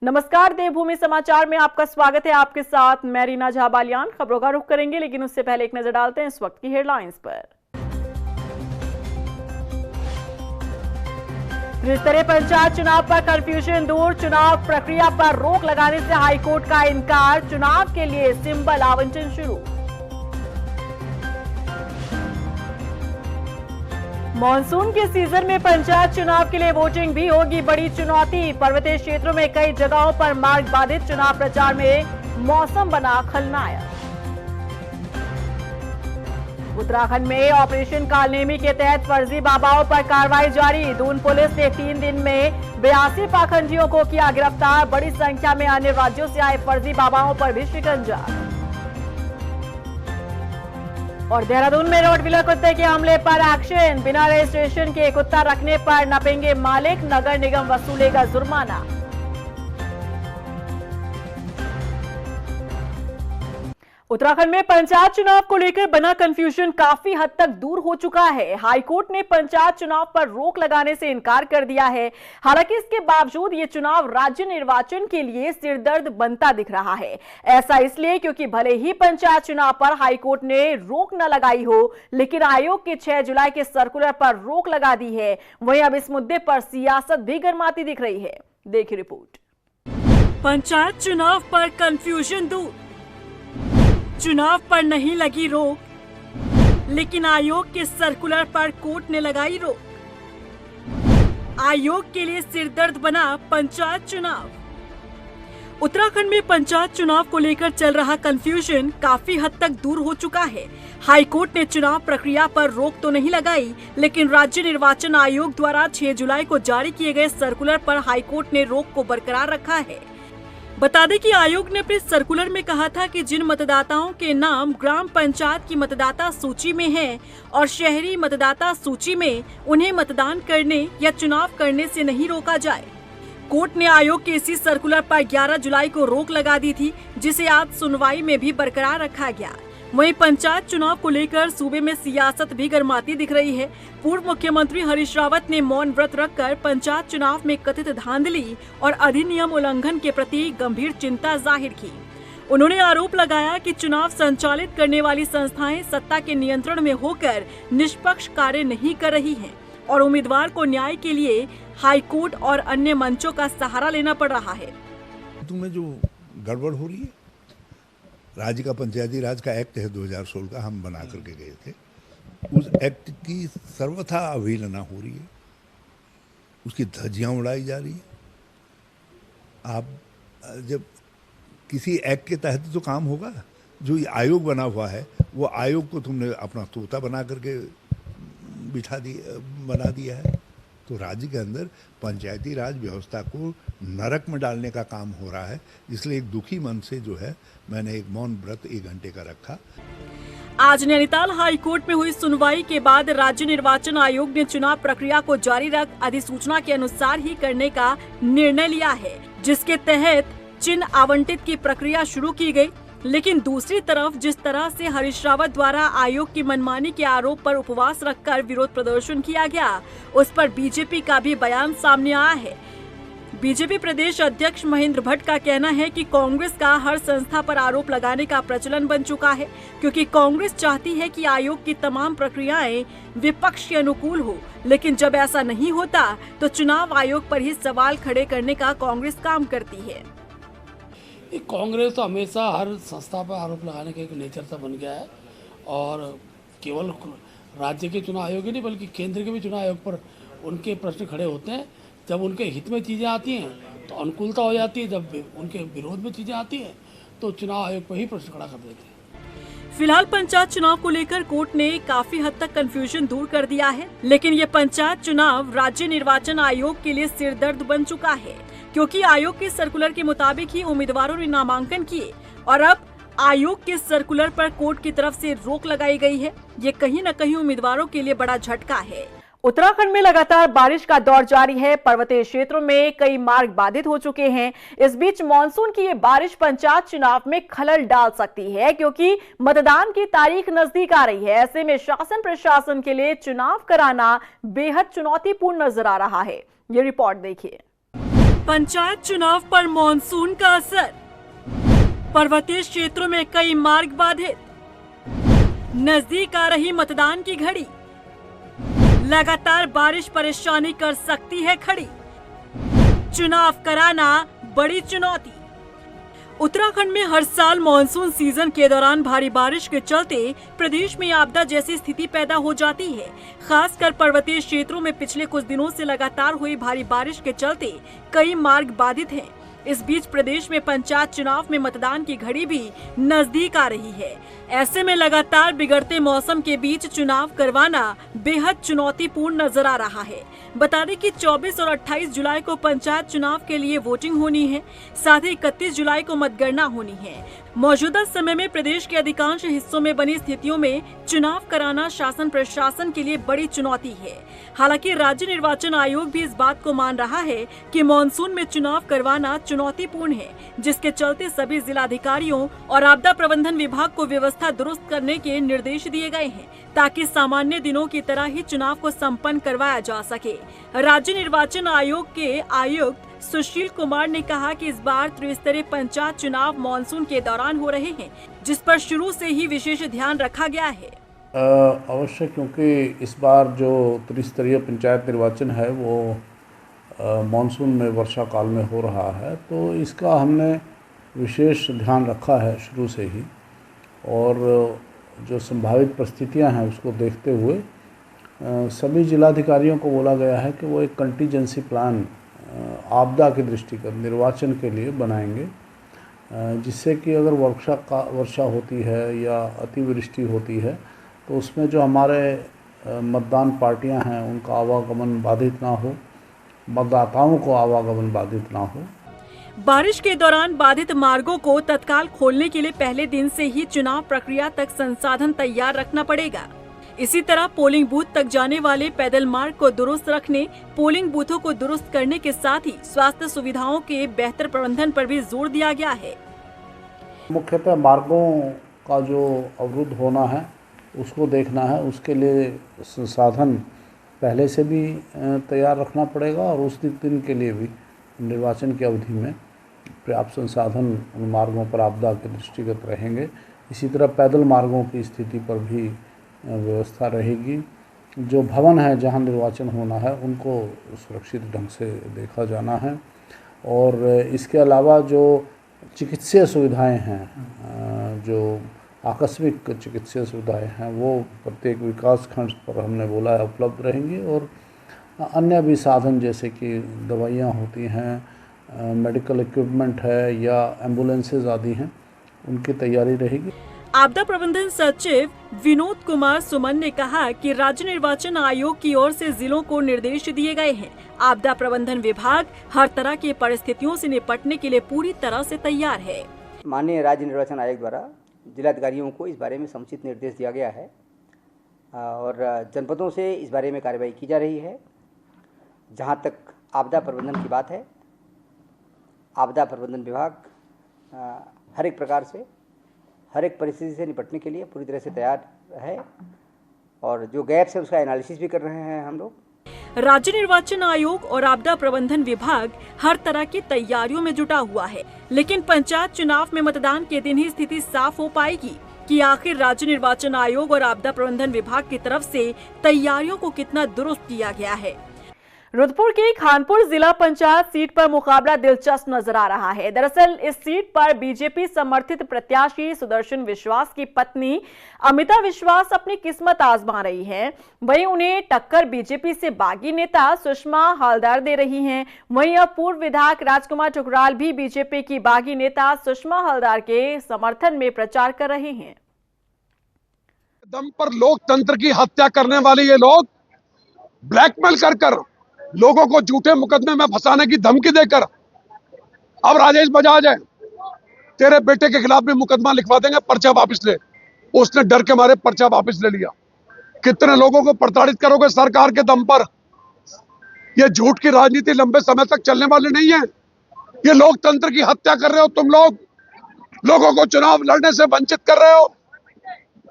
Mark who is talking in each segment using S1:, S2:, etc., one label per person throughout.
S1: नमस्कार, देवभूमि समाचार में आपका स्वागत है। आपके साथ मैं रीना झा बालियान। खबरों का रुख करेंगे, लेकिन उससे पहले एक नजर डालते हैं इस वक्त की हेडलाइंस पर। त्रिस्तरीय पंचायत चुनाव पर कंफ्यूजन दूर, चुनाव प्रक्रिया पर रोक लगाने से हाईकोर्ट का इनकार, चुनाव के लिए सिंबल आवंटन शुरू। मॉनसून के सीजन में पंचायत चुनाव के लिए वोटिंग भी होगी बड़ी चुनौती, पर्वतीय क्षेत्रों में कई जगहों पर मार्ग बाधित, चुनाव प्रचार में मौसम बना खलनायक। उत्तराखंड में ऑपरेशन कालनेमी के तहत फर्जी बाबाओं पर कार्रवाई जारी, दून पुलिस ने 3 दिन में 82 पाखंडियों को किया गिरफ्तार, बड़ी संख्या में अन्य राज्यों से आए फर्जी बाबाओं पर भी शिकंजा। और देहरादून में रोड व्हीलर कुत्ते के हमले पर एक्शन, बिना रजिस्ट्रेशन के कुत्ता रखने पर नपेंगे मालिक, नगर निगम वसूलेगा जुर्माना। उत्तराखंड में पंचायत चुनाव को लेकर बना कंफ्यूजन काफी हद तक दूर हो चुका है। हाईकोर्ट ने पंचायत चुनाव पर रोक लगाने से इनकार कर दिया है। हालांकि इसके बावजूद ये चुनाव राज्य निर्वाचन के लिए सिरदर्द बनता दिख रहा है। ऐसा इसलिए क्योंकि भले ही पंचायत चुनाव पर हाईकोर्ट ने रोक न लगाई हो, लेकिन आयोग के 6 जुलाई के सर्कुलर पर रोक लगा दी है। वहीं अब इस मुद्दे पर सियासत भी गरमाती दिख रही है। देखिए रिपोर्ट। पंचायत चुनाव पर कंफ्यूजन दूर, चुनाव पर नहीं लगी रोक, लेकिन आयोग के सर्कुलर पर कोर्ट ने लगाई रोक। आयोग के लिए सिरदर्द बना पंचायत चुनाव। उत्तराखंड में पंचायत चुनाव को लेकर चल रहा कंफ्यूजन काफी हद तक दूर हो चुका है। हाईकोर्ट ने चुनाव प्रक्रिया पर रोक तो नहीं लगाई, लेकिन राज्य निर्वाचन आयोग द्वारा 6 जुलाई को जारी किए गए सर्कुलर पर हाईकोर्ट ने रोक को बरकरार रखा है। बता दें कि आयोग ने अपने सर्कुलर में कहा था कि जिन मतदाताओं के नाम ग्राम पंचायत की मतदाता सूची में हैं और शहरी मतदाता सूची में, उन्हें मतदान करने या चुनाव करने से नहीं रोका जाए। कोर्ट ने आयोग के इसी सर्कुलर पर 11 जुलाई को रोक लगा दी थी, जिसे आज सुनवाई में भी बरकरार रखा गया। वहीं पंचायत चुनाव को लेकर सूबे में सियासत भी गरमाती दिख रही है। पूर्व मुख्यमंत्री हरीश रावत ने मौन व्रत रखकर पंचायत चुनाव में कथित धांधली और अधिनियम उल्लंघन के प्रति गंभीर चिंता जाहिर की। उन्होंने आरोप लगाया कि चुनाव संचालित करने वाली संस्थाएं सत्ता के नियंत्रण में होकर निष्पक्ष कार्य नहीं कर रही हैं और उम्मीदवार को न्याय के लिए हाईकोर्ट और अन्य मंचों का सहारा लेना पड़ रहा है।
S2: तुम्हें जो गड़बड़ हो रही है, राज्य का पंचायती राज का एक्ट है 2016 का, हम बना करके गए थे। उस एक्ट की सर्वथा अवहेलना हो रही है, उसकी धज्जियां उड़ाई जा रही है। आप जब किसी एक्ट के तहत तो काम होगा, जो ये आयोग बना हुआ है वो आयोग को तुमने अपना तोता बना करके बना दिया है। तो राज्य के अंदर पंचायती राज व्यवस्था को नरक में डालने का काम हो रहा है। इसलिए एक दुखी मन से जो है मैंने एक मौन व्रत 1 घंटे का रखा।
S1: आज नैनीताल हाई कोर्ट में हुई सुनवाई के बाद राज्य निर्वाचन आयोग ने चुनाव प्रक्रिया को जारी रख अधिसूचना के अनुसार ही करने का निर्णय लिया है, जिसके तहत चिन्ह आवंटित की प्रक्रिया शुरू की गई। लेकिन दूसरी तरफ जिस तरह से हरीश रावत द्वारा आयोग की मनमानी के आरोप पर उपवास रखकर विरोध प्रदर्शन किया गया, उस पर बीजेपी का भी बयान सामने आया है। बीजेपी प्रदेश अध्यक्ष महेंद्र भट्ट का कहना है कि कांग्रेस का हर संस्था पर आरोप लगाने का प्रचलन बन चुका है, क्योंकि कांग्रेस चाहती है कि आयोग की तमाम प्रक्रियाएं विपक्ष के अनुकूल हो, लेकिन जब ऐसा नहीं होता तो चुनाव आयोग पर ही सवाल खड़े करने का कांग्रेस काम करती है।
S3: कांग्रेस तो हमेशा हर संस्था पर आरोप लगाने का एक नेचर सा बन गया है, और केवल राज्य के चुनाव आयोग ही नहीं बल्कि केंद्र के भी चुनाव आयोग पर उनके प्रश्न खड़े होते हैं। जब उनके हित में चीज़ें आती हैं तो अनुकूलता हो जाती है, जब उनके विरोध में चीज़ें आती हैं तो चुनाव आयोग पर ही प्रश्न खड़ा कर देते हैं।
S1: फिलहाल पंचायत चुनाव को लेकर कोर्ट ने काफी हद तक कंफ्यूजन दूर कर दिया है, लेकिन ये पंचायत चुनाव राज्य निर्वाचन आयोग के लिए सिरदर्द बन चुका है, क्योंकि आयोग के सर्कुलर के मुताबिक ही उम्मीदवारों ने नामांकन किए और अब आयोग के सर्कुलर पर कोर्ट की तरफ से रोक लगाई गई है। ये कहीं न कहीं उम्मीदवारों के लिए बड़ा झटका है। उत्तराखंड में लगातार बारिश का दौर जारी है। पर्वतीय क्षेत्रों में कई मार्ग बाधित हो चुके हैं। इस बीच मानसून की ये बारिश पंचायत चुनाव में खलल डाल सकती है, क्योंकि मतदान की तारीख नजदीक आ रही है। ऐसे में शासन प्रशासन के लिए चुनाव कराना बेहद चुनौतीपूर्ण नजर आ रहा है। ये रिपोर्ट देखिए। पंचायत चुनाव पर मॉनसून का असर, पर्वतीय क्षेत्रों में कई मार्ग बाधित, नजदीक आ रही मतदान की घड़ी, लगातार बारिश परेशानी कर सकती है खड़ी, चुनाव कराना बड़ी चुनौती। उत्तराखंड में हर साल मॉनसून सीजन के दौरान भारी बारिश के चलते प्रदेश में आपदा जैसी स्थिति पैदा हो जाती है। खासकर पर्वतीय क्षेत्रों में पिछले कुछ दिनों से लगातार हुई भारी बारिश के चलते कई मार्ग बाधित हैं। इस बीच प्रदेश में पंचायत चुनाव में मतदान की घड़ी भी नजदीक आ रही है। ऐसे में लगातार बिगड़ते मौसम के बीच चुनाव करवाना बेहद चुनौतीपूर्ण नजर आ रहा है। बता दें कि 24 और 28 जुलाई को पंचायत चुनाव के लिए वोटिंग होनी है, साथ ही 31 जुलाई को मतगणना होनी है। मौजूदा समय में प्रदेश के अधिकांश हिस्सों में बनी स्थितियों में चुनाव कराना शासन प्रशासन के लिए बड़ी चुनौती है। हालांकि राज्य निर्वाचन आयोग भी इस बात को मान रहा है कि मॉनसून में चुनाव करवाना चुनौतीपूर्ण है, जिसके चलते सभी जिलाधिकारियों और आपदा प्रबंधन विभाग को व्यवस्था दुरुस्त करने के निर्देश दिए गए हैं, ताकि सामान्य दिनों की तरह ही चुनाव को संपन्न करवाया जा सके। राज्य निर्वाचन आयोग के आयुक्त सुशील कुमार ने कहा कि इस बार त्रिस्तरीय पंचायत चुनाव मॉनसून के दौरान हो रहे हैं, जिस पर शुरू से ही विशेष ध्यान रखा गया है।
S4: अवश्य, क्योंकि इस बार जो त्रिस्तरीय पंचायत निर्वाचन है वो मॉनसून में वर्षा काल में हो रहा है, तो इसका हमने विशेष ध्यान रखा है शुरू से ही, और जो संभावित परिस्थितियां हैं उसको देखते हुए सभी जिलाधिकारियों को बोला गया है कि वो एक कंटीजेंसी प्लान आपदा के दृष्टिगत निर्वाचन के लिए बनाएंगे, जिससे कि अगर वर्षा होती है या अतिवृष्टि होती है तो उसमें जो हमारे मतदान पार्टियां हैं उनका आवागमन बाधित ना हो, मतदाताओं को आवागमन बाधित ना हो।
S1: बारिश के दौरान बाधित मार्गों को तत्काल खोलने के लिए पहले दिन से ही चुनाव प्रक्रिया तक संसाधन तैयार रखना पड़ेगा। इसी तरह पोलिंग बूथ तक जाने वाले पैदल मार्ग को दुरुस्त रखने, पोलिंग बूथों को दुरुस्त करने के साथ ही स्वास्थ्य सुविधाओं के बेहतर प्रबंधन पर भी जोर दिया गया है।
S4: मुख्यतः मार्गों का जो अवरुद्ध होना है उसको देखना है, उसके लिए संसाधन पहले से भी तैयार रखना पड़ेगा, और उस दिन के लिए भी निर्वाचन की अवधि में पर्याप्त संसाधन उन मार्गों पर आपदा के दृष्टिगत रहेंगे। इसी तरह पैदल मार्गों की स्थिति पर भी व्यवस्था रहेगी। जो भवन है जहां निर्वाचन होना है उनको सुरक्षित ढंग से देखा जाना है, और इसके अलावा जो चिकित्सीय सुविधाएं हैं, जो आकस्मिक चिकित्सीय सुविधाएं हैं, वो प्रत्येक विकास खंड पर हमने बोला है उपलब्ध रहेंगी, और अन्य भी साधन जैसे कि दवाइयाँ होती हैं, मेडिकल इक्विपमेंट है या एम्बुलेंसेज आदि हैं, उनकी तैयारी रहेगी।
S1: आपदा प्रबंधन सचिव विनोद कुमार सुमन ने कहा कि राज्य निर्वाचन आयोग की ओर से जिलों को निर्देश दिए गए हैं। आपदा प्रबंधन विभाग हर तरह की परिस्थितियों से निपटने के लिए पूरी तरह से तैयार है।
S5: माननीय राज्य निर्वाचन आयोग द्वारा जिलाधिकारियों को इस बारे में समुचित निर्देश दिया गया है, और जनपदों से इस बारे में कार्रवाई की जा रही है। जहाँ तक आपदा प्रबंधन की बात है, आपदा प्रबंधन विभाग हर एक प्रकार से हर एक परिस्थिति से निपटने के लिए पूरी तरह से तैयार है, और जो गैप्स है उसका एनालिसिस भी कर रहे हैं हम लोग।
S1: राज्य निर्वाचन आयोग और आपदा प्रबंधन विभाग हर तरह की तैयारियों में जुटा हुआ है, लेकिन पंचायत चुनाव में मतदान के दिन ही स्थिति साफ हो पाएगी कि आखिर राज्य निर्वाचन आयोग और आपदा प्रबंधन विभाग की तरफ से तैयारियों को कितना दुरुस्त किया गया है। रुद्रपुर की खानपुर जिला पंचायत सीट पर मुकाबला दिलचस्प नजर आ रहा है। दरअसल इस सीट पर बीजेपी समर्थित प्रत्याशी सुदर्शन विश्वास की पत्नी अमिता विश्वास अपनी किस्मत आजमा रही हैं। वहीं उन्हें टक्कर बीजेपी से बागी नेता सुषमा हलदर दे रही हैं। वहीं अब पूर्व विधायक राजकुमार ठुकराल भी बीजेपी की बागी नेता सुषमा हलदर के समर्थन में प्रचार कर रहे हैं।
S6: दम पर लोकतंत्र की हत्या करने वाले ये लोग ब्लैकमेल कर लोगों को झूठे मुकदमे में फंसाने की धमकी देकर अब राजेश बजाज है, तेरे बेटे के खिलाफ भी मुकदमा लिखवा देंगे, पर्चा वापस ले। उसने डर के मारे पर्चा वापस ले लिया। कितने लोगों को प्रताड़ित करोगे सरकार के दम पर? ये झूठ की राजनीति लंबे समय तक चलने वाली नहीं है। ये लोकतंत्र की हत्या कर रहे हो तुम लोग, लोगों को चुनाव लड़ने से वंचित कर रहे हो।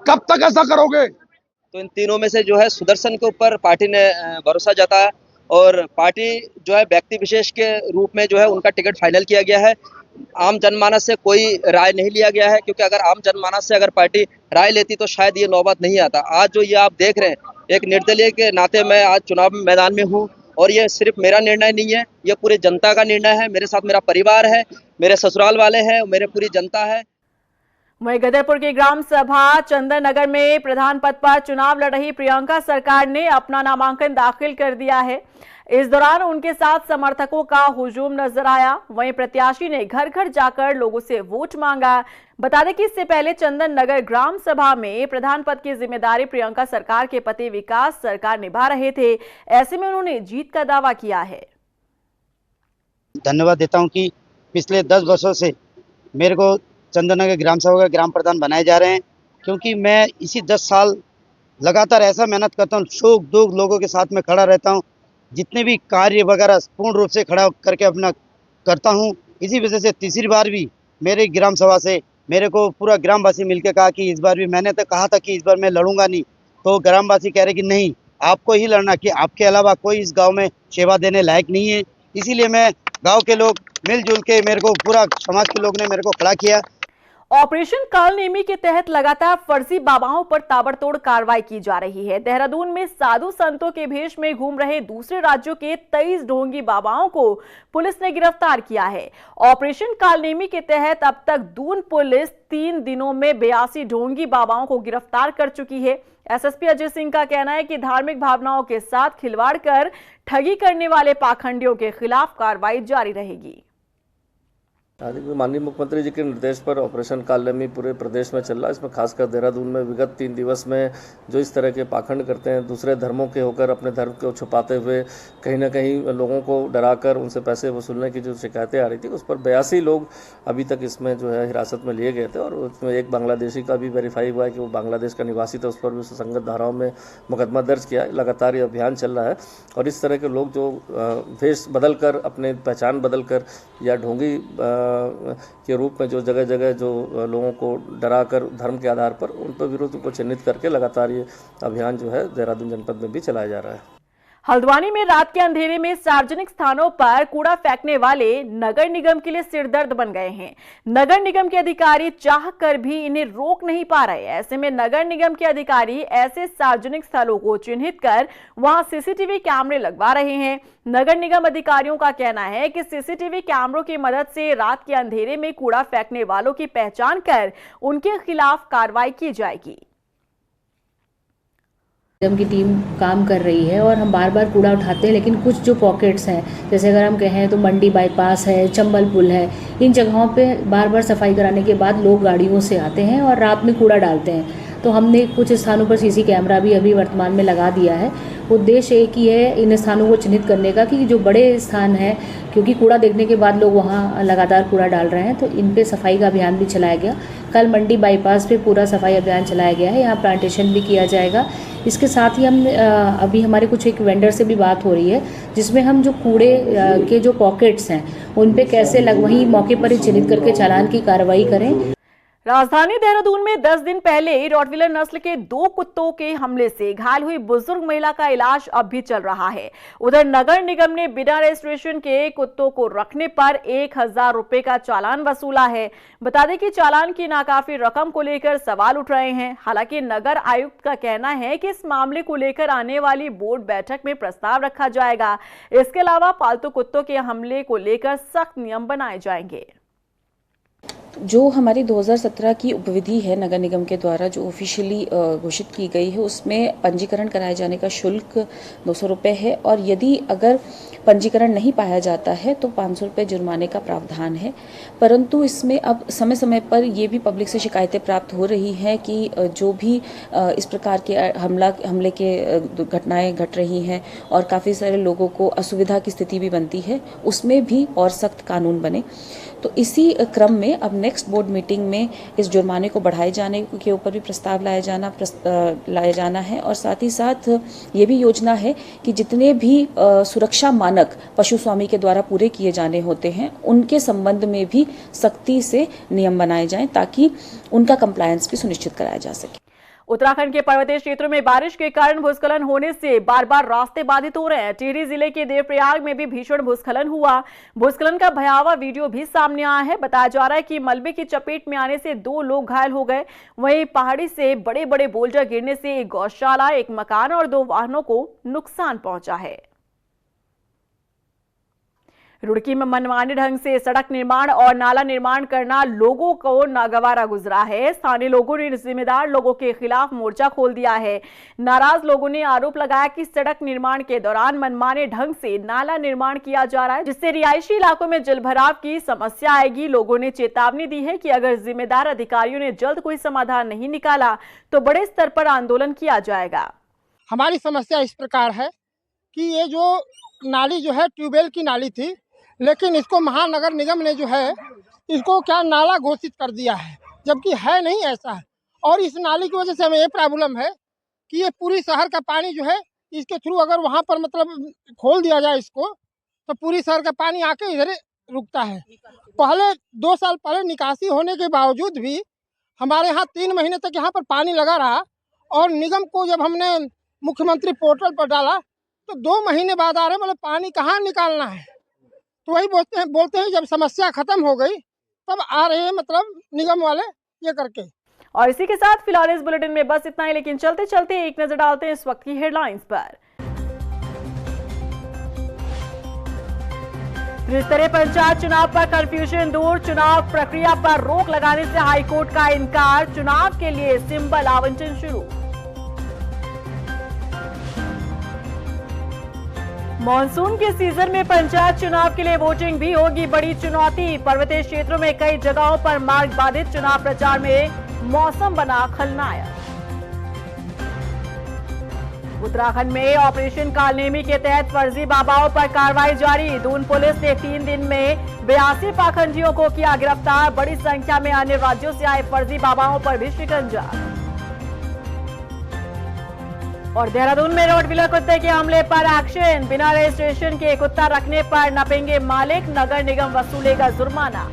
S6: कब तक ऐसा करोगे?
S7: तो इन तीनों में से जो है सुदर्शन के ऊपर पार्टी ने भरोसा जताया, और पार्टी जो है व्यक्ति विशेष के रूप में जो है उनका टिकट फाइनल किया गया है। आम जनमानस से कोई राय नहीं लिया गया है, क्योंकि अगर आम जनमानस से अगर पार्टी राय लेती तो शायद ये नौबत नहीं आता। आज जो ये आप देख रहे हैं, एक निर्दलीय के नाते मैं आज चुनाव मैदान में हूँ और ये सिर्फ मेरा निर्णय नहीं है, ये पूरी जनता का निर्णय है। मेरे साथ मेरा परिवार है, मेरे ससुराल वाले हैं, मेरे पूरी जनता है।
S1: वहीं गदरपुर की ग्राम सभा चंदन नगर में प्रधान पद पर चुनाव लड़ रही प्रियंका सरकार ने अपना नामांकन दाखिल कर दिया है। इस दौरान उनके साथ समर्थकों का हुजूम नजर आया। वहीं प्रत्याशी ने घर घर जाकर लोगों से वोट मांगा। बता दें कि इससे पहले चंदन नगर ग्राम सभा में प्रधान पद की जिम्मेदारी प्रियंका सरकार के पति विकास सरकार निभा रहे थे। ऐसे में उन्होंने जीत का दावा किया है।
S8: धन्यवाद देता हूं कि पिछले 10 वर्षों से मेरे को चंदन नगर ग्राम सभा का ग्राम प्रधान बनाए जा रहे हैं, क्योंकि मैं इसी 10 साल लगातार ऐसा मेहनत करता हूं, सुख दुख लोगों के साथ में खड़ा रहता हूं, जितने भी कार्य वगैरह पूर्ण रूप से खड़ा करके अपना करता हूं। इसी वजह से तीसरी बार भी मेरे ग्राम सभा से मेरे को पूरा ग्रामवासी मिलकर कहा कि इस बार भी, मैंने तो कहा था कि इस बार मैं लड़ूंगा नहीं, तो ग्रामवासी कह रहे कि नहीं आपको ही लड़ना, कि आपके अलावा कोई इस गाँव में सेवा देने लायक नहीं है। इसीलिए मैं गाँव के लोग मिलजुल के, मेरे को पूरा समाज के लोग ने मेरे को खड़ा किया।
S1: ऑपरेशन कालनेमी के तहत लगातार फर्जी बाबाओं पर ताबड़तोड़ कार्रवाई की जा रही है। देहरादून में साधु संतों के भेष में घूम रहे दूसरे राज्यों के 23 ढोंगी बाबाओं को पुलिस ने गिरफ्तार किया है। ऑपरेशन कालनेमी के तहत अब तक दून पुलिस 3 दिनों में 82 ढोंगी बाबाओं को गिरफ्तार कर चुकी है। एसएसपी अजय सिंह का कहना है कि धार्मिक भावनाओं के साथ खिलवाड़ कर ठगी करने वाले पाखंडियों के खिलाफ कार्रवाई जारी रहेगी।
S9: माननीय मुख्यमंत्री जी के निर्देश पर ऑपरेशन कालनेमी पूरे प्रदेश में चल रहा है। इसमें खासकर देहरादून में विगत 3 दिवस में जो इस तरह के पाखंड करते हैं, दूसरे धर्मों के होकर अपने धर्म को छुपाते हुए कहीं ना कहीं लोगों को डराकर उनसे पैसे वसूलने की जो शिकायतें आ रही थी, उस पर 82 लोग अभी तक इसमें जो है हिरासत में लिए गए थे। और उसमें एक बांग्लादेशी का भी वेरीफाई हुआ है कि वो बांग्लादेश का निवासी था, उस पर भी संगत धाराओं में मुकदमा दर्ज किया है। लगातार ये अभियान चल रहा है और इस तरह के लोग जो भेष बदल कर, अपने पहचान बदल कर या ढोंगी के रूप में जो जगह जगह जो लोगों को डरा कर धर्म के आधार पर उन पर विरोध को चिन्हित करके लगातार ये अभियान जो है देहरादून जनपद में भी चलाया जा रहा है।
S1: हल्द्वानी में रात के अंधेरे में सार्वजनिक स्थानों पर कूड़ा फेंकने वाले नगर निगम के लिए सिरदर्द बन गए हैं। नगर निगम के अधिकारी चाहकर भी इन्हें रोक नहीं पा रहे। ऐसे में नगर निगम के अधिकारी ऐसे सार्वजनिक स्थलों को चिन्हित कर वहां सीसीटीवी कैमरे लगवा रहे हैं। नगर निगम अधिकारियों का कहना है कि सीसीटीवी कैमरों की मदद से रात के अंधेरे में कूड़ा फेंकने वालों की पहचान कर उनके खिलाफ कार्रवाई की जाएगी।
S10: निगम की टीम काम कर रही है और हम बार बार कूड़ा उठाते हैं, लेकिन कुछ जो पॉकेट्स हैं, जैसे अगर हम कहें तो मंडी बाईपास है, चंबल पुल है, इन जगहों पे बार बार सफाई कराने के बाद लोग गाड़ियों से आते हैं और रात में कूड़ा डालते हैं। तो हमने कुछ स्थानों पर सीसी कैमरा भी अभी वर्तमान में लगा दिया है। उद्देश्य एक ही है इन स्थानों को चिन्हित करने का कि जो बड़े स्थान हैं, क्योंकि कूड़ा देखने के बाद लोग वहाँ लगातार कूड़ा डाल रहे हैं, तो इन पे सफाई का अभियान भी चलाया गया। कल मंडी बाईपास पे पूरा सफाई अभियान चलाया गया है, यहाँ प्लांटेशन भी किया जाएगा। इसके साथ ही हम अभी हमारे कुछ एक वेंडर से भी बात हो रही है, जिसमें हम जो कूड़े के जो पॉकेट्स हैं उन पे कैसे वहीं मौके पर ही चिन्हित करके चालान की कार्रवाई करें।
S1: राजधानी देहरादून में 10 दिन पहले रॉटवीलर नस्ल के 2 कुत्तों के हमले से घायल हुई बुजुर्ग महिला का इलाज अब भी चल रहा है। उधर नगर निगम ने बिना रजिस्ट्रेशन के कुत्तों को रखने पर 1000 रुपए का चालान वसूला है। बता दें कि चालान की नाकाफी रकम को लेकर सवाल उठ रहे हैं। हालांकि नगर आयुक्त का कहना है कि इस मामले को लेकर आने वाली बोर्ड बैठक में प्रस्ताव रखा जाएगा। इसके अलावा पालतू कुत्तों के हमले को लेकर सख्त नियम बनाए जाएंगे।
S11: जो हमारी 2017 की उपविधि है नगर निगम के द्वारा जो ऑफिशियली घोषित की गई है, उसमें पंजीकरण कराए जाने का शुल्क 200 रुपये है और यदि अगर पंजीकरण नहीं पाया जाता है तो 500 रुपये जुर्माने का प्रावधान है। परंतु इसमें अब समय समय पर ये भी पब्लिक से शिकायतें प्राप्त हो रही हैं कि जो भी इस प्रकार के हमले के घटनाएं घट रही हैं और काफ़ी सारे लोगों को असुविधा की स्थिति भी बनती है, उसमें भी और सख्त कानून बने। तो इसी क्रम में अब नेक्स्ट बोर्ड मीटिंग में इस जुर्माने को बढ़ाए जाने के ऊपर भी प्रस्ताव लाया जाना है और साथ ही साथ ये भी योजना है कि जितने भी सुरक्षा मानक पशु स्वामी के द्वारा पूरे किए जाने होते हैं उनके संबंध में भी सख्ती से नियम बनाए जाएं ताकि उनका कंप्लायंस भी सुनिश्चित कराया जा सके।
S1: उत्तराखंड के पर्वतीय क्षेत्रों में बारिश के कारण भूस्खलन होने से बार बार रास्ते बाधित हो रहे हैं। टिहरी जिले के देवप्रयाग में भी भीषण भूस्खलन हुआ। भूस्खलन का भयावह वीडियो भी सामने आया है। बताया जा रहा है कि मलबे की चपेट में आने से 2 लोग घायल हो गए। वहीं पहाड़ी से बड़े बड़े बोल्डर गिरने से एक गौशाला, एक मकान और 2 वाहनों को नुकसान पहुंचा है। रुड़की में मनमाने ढंग से सड़क निर्माण और नाला निर्माण करना लोगों को नागवारा गुजरा है। स्थानीय लोगों ने जिम्मेदार लोगों के खिलाफ मोर्चा खोल दिया है। नाराज लोगों ने आरोप लगाया कि सड़क निर्माण के दौरान मनमाने ढंग से नाला निर्माण किया जा रहा है, जिससे रिहायशी इलाकों में जलभराव की समस्या आएगी। लोगों ने चेतावनी दी है कि अगर जिम्मेदार अधिकारियों ने जल्द कोई समाधान नहीं निकाला तो बड़े स्तर पर आंदोलन किया जाएगा।
S12: हमारी समस्या इस प्रकार है कि ये जो नाली जो है ट्यूबवेल की नाली थी, लेकिन इसको महानगर निगम ने जो है इसको क्या नाला घोषित कर दिया है, जबकि है नहीं ऐसा है। और इस नाली की वजह से हमें ये प्रॉब्लम है कि ये पूरी शहर का पानी जो है इसके थ्रू अगर वहाँ पर मतलब खोल दिया जाए इसको, तो पूरी शहर का पानी आके इधर रुकता है। पहले 2 साल पहले निकासी होने के बावजूद भी हमारे यहाँ 3 महीने तक यहाँ पर पानी लगा रहा। और निगम को जब हमने मुख्यमंत्री पोर्टल पर डाला तो 2 महीने बाद आ रहे, मतलब पानी कहाँ निकालना है। तो वही बोलते हैं जब समस्या खत्म हो गई तब आ रहे हैं, मतलब निगम वाले ये करके।
S1: और इसी के साथ फिलहाल इस बुलेटिन में बस इतना ही, लेकिन चलते चलते एक नजर डालते हैं इस वक्त की हेडलाइंस पर। त्रिस्तरीय पंचायत चुनाव पर कंफ्यूजन दूर, चुनाव प्रक्रिया पर रोक लगाने से हाईकोर्ट का इनकार, चुनाव के लिए सिंबल आवंटन शुरू। मॉनसून के सीजन में पंचायत चुनाव के लिए वोटिंग भी होगी बड़ी चुनौती। पर्वतीय क्षेत्रों में कई जगहों पर मार्ग बाधित, चुनाव प्रचार में मौसम बना खलनायक। उत्तराखंड में ऑपरेशन कालनेमी के तहत फर्जी बाबाओं पर कार्रवाई जारी। दून पुलिस ने 3 दिन में 82 पाखंडियों को किया गिरफ्तार। बड़ी संख्या में अन्य राज्यों से आए फर्जी बाबाओं पर भी शिकंजा। और देहरादून में रोडविलर कुत्ते के हमले पर एक्शन, बिना रजिस्ट्रेशन के कुत्ता रखने पर नपेंगे मालिक, नगर निगम वसूलेगा जुर्माना।